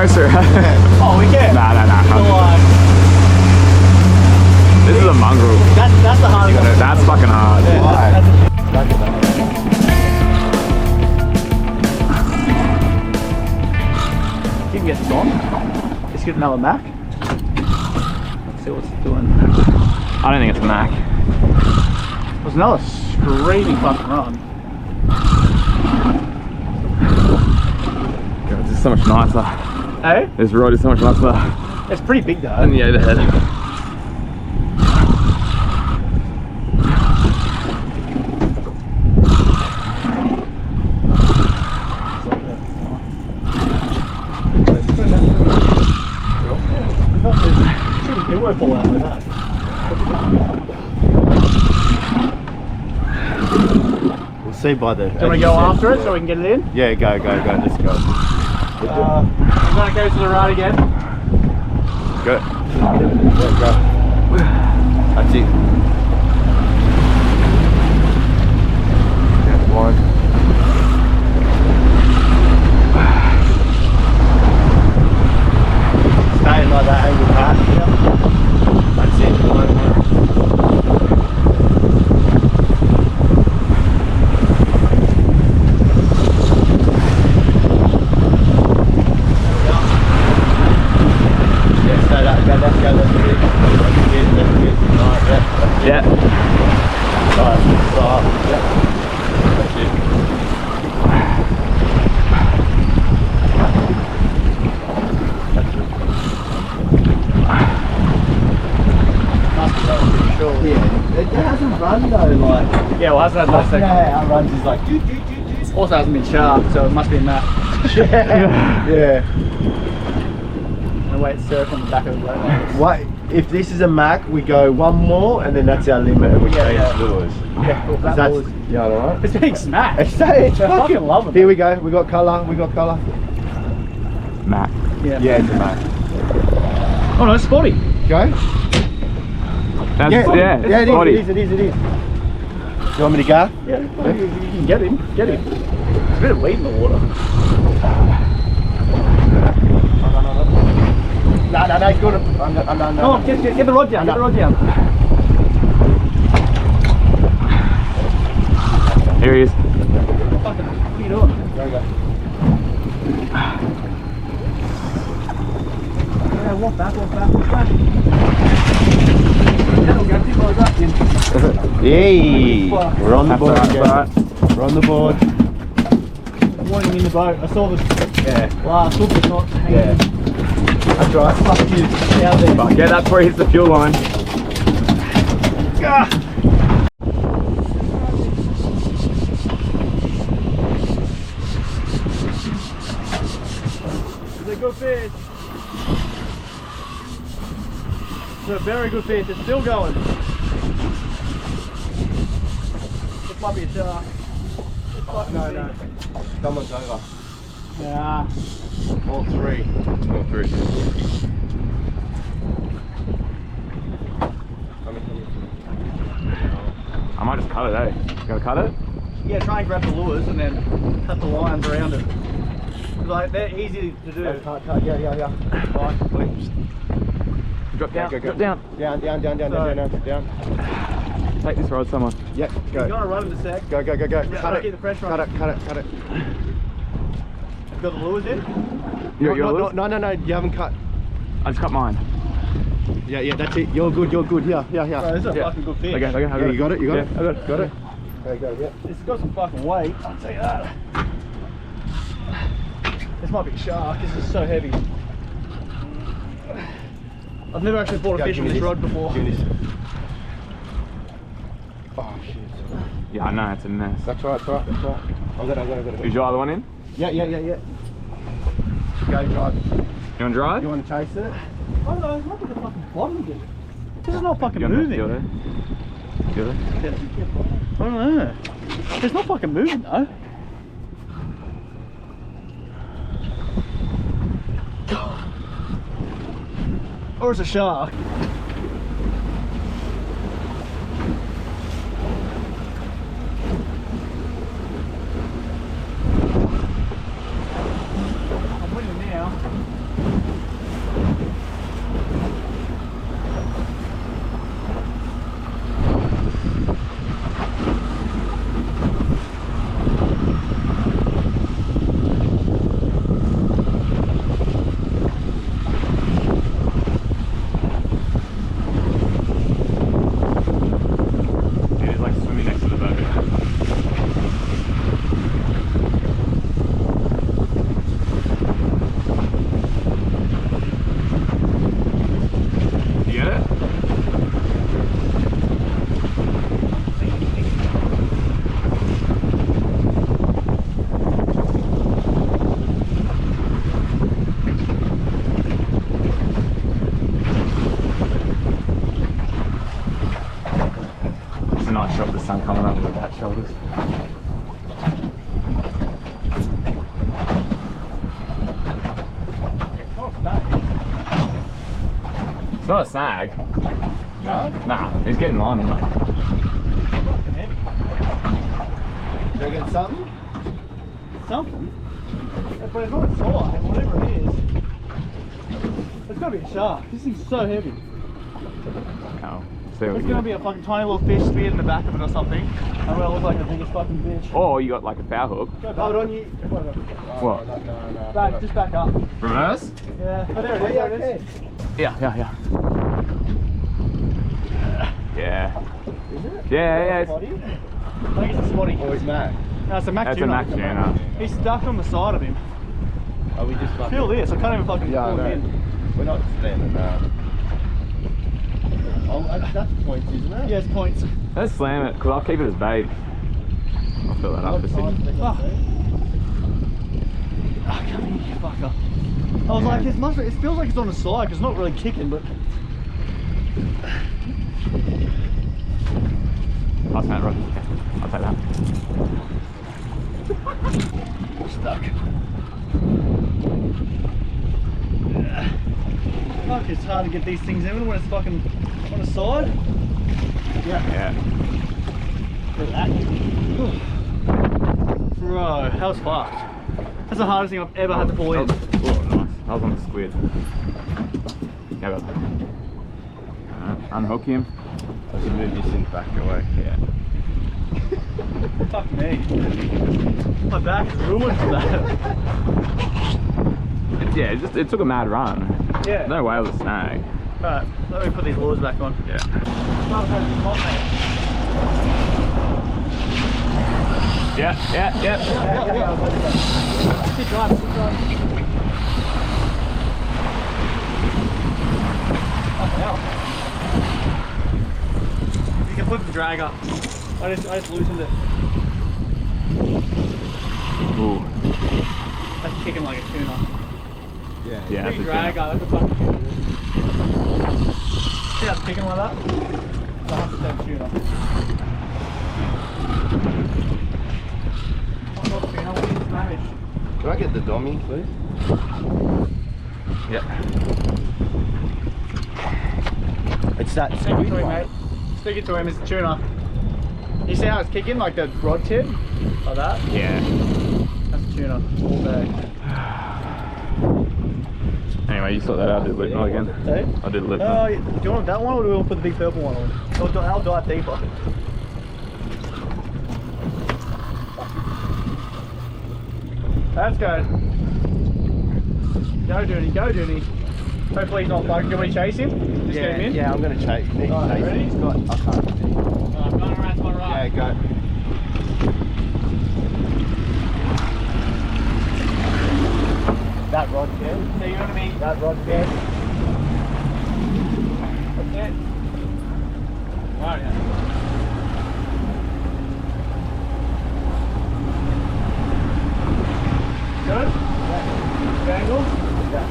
supposed to. Oh, we can. Nah. This is a mongrel. That's the hardest one. That's fucking hard. Yeah, you can get this on. Let's get another Mac. Let's see what's it doing. I don't think it's a Mac. There's another screaming fucking run. God, this is so much nicer. Hey? This road is so much nicer. It's pretty big though. And the overhead. It won't fall out like that. We'll see by the... Do you want to go after it so we can get it in? Yeah, go, let's go. I'm going to go to the right again. Go. Yeah, go. That's it. Yeah, one. Staying like that angle back. Yeah. That's it. Yeah. It hasn't run though, like... Yeah, well, hasn't had no second. Yeah, it runs is like... Also hasn't been sharp, so it must be in that. Yeah. And wait, surf on the back of the boat. What, if this is a Mac, we go one more and then that's our limit and we change lures. Yeah, well, that That's, was... yeah, alright. It's being smacked. It's I fucking love it. Here we go, we got colour, Mac. Yeah, it's a Mac. Oh no, it's spotty. Go? That's, yeah, it body. is. You want me to go? Yeah, you can get him. Get him. There's a bit of weed in the water. No, he's got it. No. Oh, get the rod down. Get the rod down. Here he is. What are you doing? Go. Yeah, walk back. Yay! We're on the board again. We're on the board. I'm wanting in the boat. I saw the last hook was not hanging. Yeah. That's right. Fuck you. Out there. But yeah, that's before he hits the fuel line. Ah. It's a good fish. It's a very good fish. It's still going. This might be a shark. No. Someone's over. Yeah. All three. I might just cut it, eh? You gonna cut it? Yeah, try and grab the lures and then cut the lines around it. Like, they're easy to do. Cut. Yeah. Right, please. Drop down. Go. Drop down. Down. Take this rod, someone. Yeah, You're go. gonna run in a sec. Go. Yeah, Cut it. keep the pressure on. Cut it. Got the lures in? Your No, lures? you haven't cut. I just cut mine. Yeah, that's it. You're good. Yeah. Bro, this is a fucking good fish. Okay, Yeah, you got it. Yeah, I got it. Go, yeah. It's got some fucking weight, I'll tell you that. This might be a shark, this is so heavy. I've never actually bought a fish on this rod before. Give me this. Oh shit. Yeah, I know, it's a mess. That's right. I got it. Is your other one in? Yeah. Go drive. You want to drive? You want to chase it? Oh no, look at the fucking bottom of it. This is not fucking You moving. want to feel it? I don't know. It's not fucking moving though. Or it's a shark. I'm winning now. coming up with that shoulders. It's not a snag. No? Nah, he's getting on him. You reckon something? Something? But it's not a side, whatever it is. It's gotta be a shark. This thing's so heavy. Oh, see what It's you gonna get. be a fucking tiny little fish speared in the back of it or something. And we'll look like the biggest fucking bitch. Or you got like a foul hook. Hold on, you. What? Back, just back up. Reverse? Yeah, oh, there it is. There it is. Yeah. Yeah. Is it? Yeah. Spotty? I think it's a spotty. Or is Mac? No, it's a Mac That's a tuna. Mac tuna. He's stuck on the side of him. Are we just fucking... Feel this, I can't even fucking Yeah, I pull know. him in. We're not standing now. Oh, that's points, isn't it? Yeah, it's points. Let's slam it, because I'll keep it as bait. I'll fill that up for a second. Oh, come here, you fucker. I was like, it feels like it's on the side, because it's not really kicking, but... I'll stand right. I'll take that. Stuck. Fuck, it's hard to get these things in when it's fucking on the side. Yeah. Bro, that was fucked. That's the hardest thing I've ever had to pull in. Oh, nice. That was on the squid. Yeah, got that. Unhook him. I should move this in back away. Yeah. Fuck me. My back is ruined for that. It took a mad run. Yeah. No way it was a snag. Alright, let me put these lures back on. Yeah. Yeah. Keep driving, keep driving. Fucking hell. You can put the drag up. I just loosened it. Ooh. That's kicking like a tuna. Yeah. Big That's a drag tuna. up, that's a fucking tuna. See how it's kicking like that? It's 100% tuna. Oh, not tuna, what is Spanish? Can I get the dummy, please? Yeah. It's that Stick it to him, mate. Stick it to him, it's a tuna. You see how it's kicking, like the rod tip? Like that? Yeah. That's a tuna, all day. Anyway, you sort that out. I'll do the lip knot again. Hey? I'll do the lip knot. Do you want that one or do we want to put the big purple one on? I'll dive deeper. That's good. Go Dooney. Hopefully he's not bugged. Do you want me to chase him? Just get him in? Yeah, I'm gonna chase. Need to Alright, chase ready? him. He's got. I can't. I'm going around to my right. Yeah, go. That rod can. So you know what I mean? That rod can. That's it. Right, yeah. Good? Yeah. Angle? Yeah.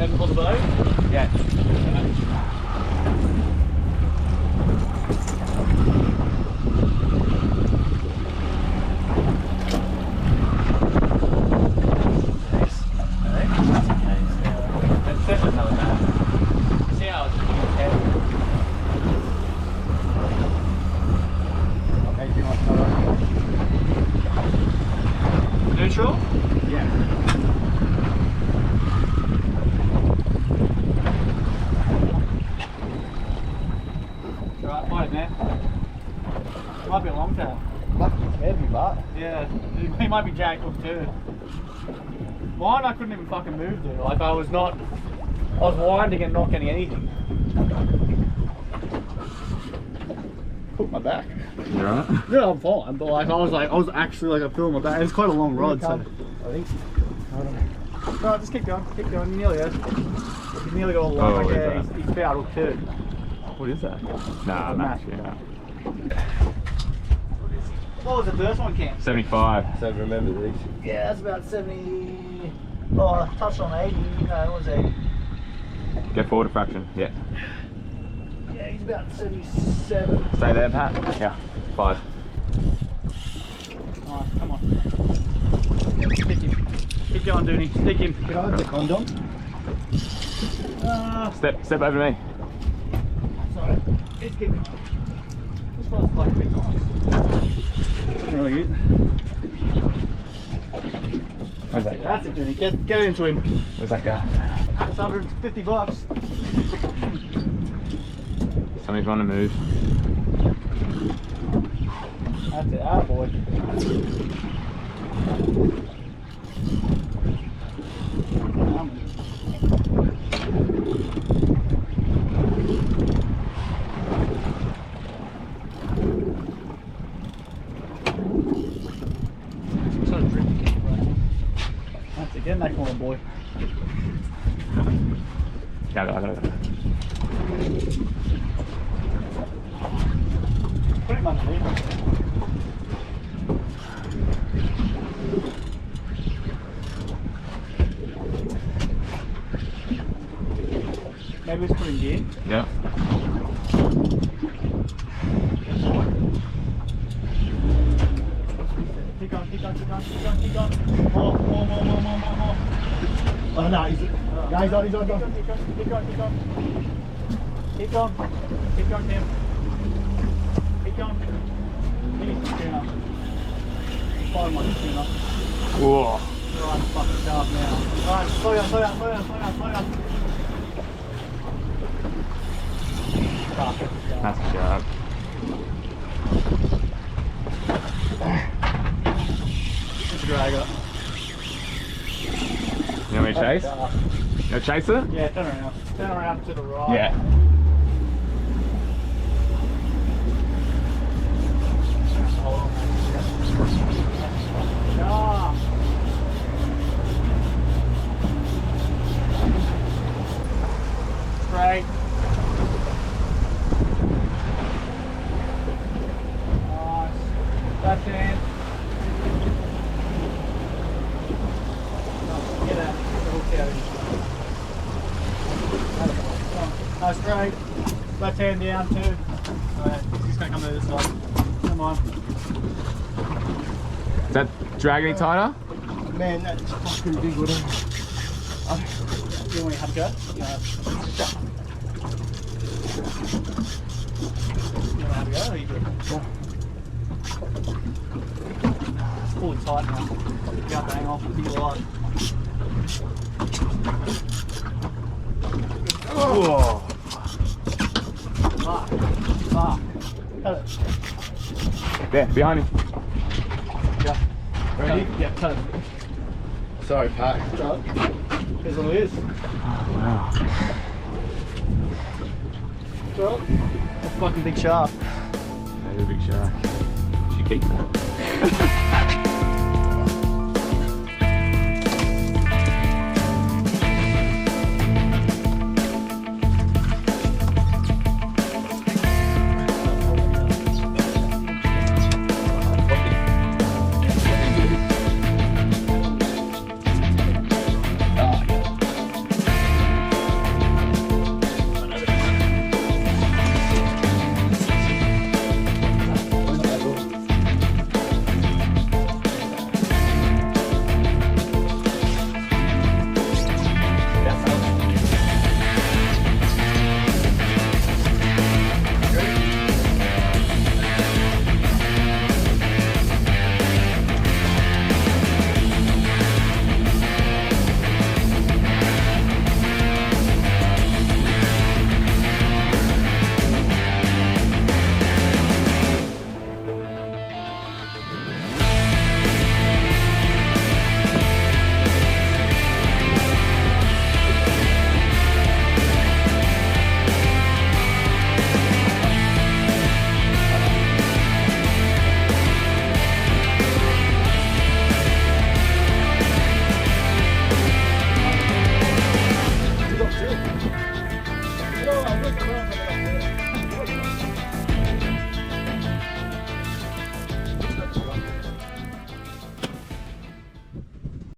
And pull the boat? Yeah. That's definitely another man. See how it's heavy. Okay, do you want to Neutral? Yeah. Alright, fight it, man. Might be a long tail. Fucking heavy, but. Yeah, he might be jacked off too. Mine, I couldn't even fucking move, dude. Like, I was winding and not getting anything. Put my back. You alright? Yeah, I'm fine, but like, I was actually like, I feel my back. It's quite a long rod, so. I think. No, just keep going, you're nearly there. He's nearly got all the Oh, line. is Yeah, that? he's foul hook too. What is that? Nah, match, yeah. What was the first one, Cam? 75. So remember these. Yeah, that's about 70. Oh, I touched on 80. No, it was 80. Go forward a fraction. Yeah. Yeah, he's about 77. Stay there, Pat. Yeah. 5. Nice, come on. Stick him. Keep going, Dooney. Stick him. Can I have the condom? Step over me. Sorry. Let's keep going. This one's like a bit nice. Really good. Where's that guy? That's it, Dooney. Get into him. Where's that guy? It's $150. Somebody's trying to move. That's it, ah boy. Sort of drifting, right? That's it, get in that corner, boy. I got it. Put him underneath. Maybe let's put him gear. Yeah. Keep going. More. Oh no, he's on. Keep going, Tim. Keep going. He's the tuner. Follow my tuner. Whoa. Right, fucking sharp now. Alright, slow down. That's sharp. It's a dragger. You want me to chase? You want to chase it? Yeah, turn around to the right. Yeah. Sharp. Straight. Nice. That's it. Get out. Get the hook out of here. Nice straight. Left hand down too. Alright, he's going to come to this side. Come on. Is that drag any tighter? Man, that's fucking big, whatever. You want to have a go? You want to have a go? Or you good? It's fully tight now. You got to hang off with your light. Whoa. Fuck. Cut it. There, behind him. Yeah. Ready? Yeah, cut it. Sorry, Pat. Cut it. Here's what it is. Oh, wow. Cut it. That's a fucking big shark. That is a big shark. Should keep that.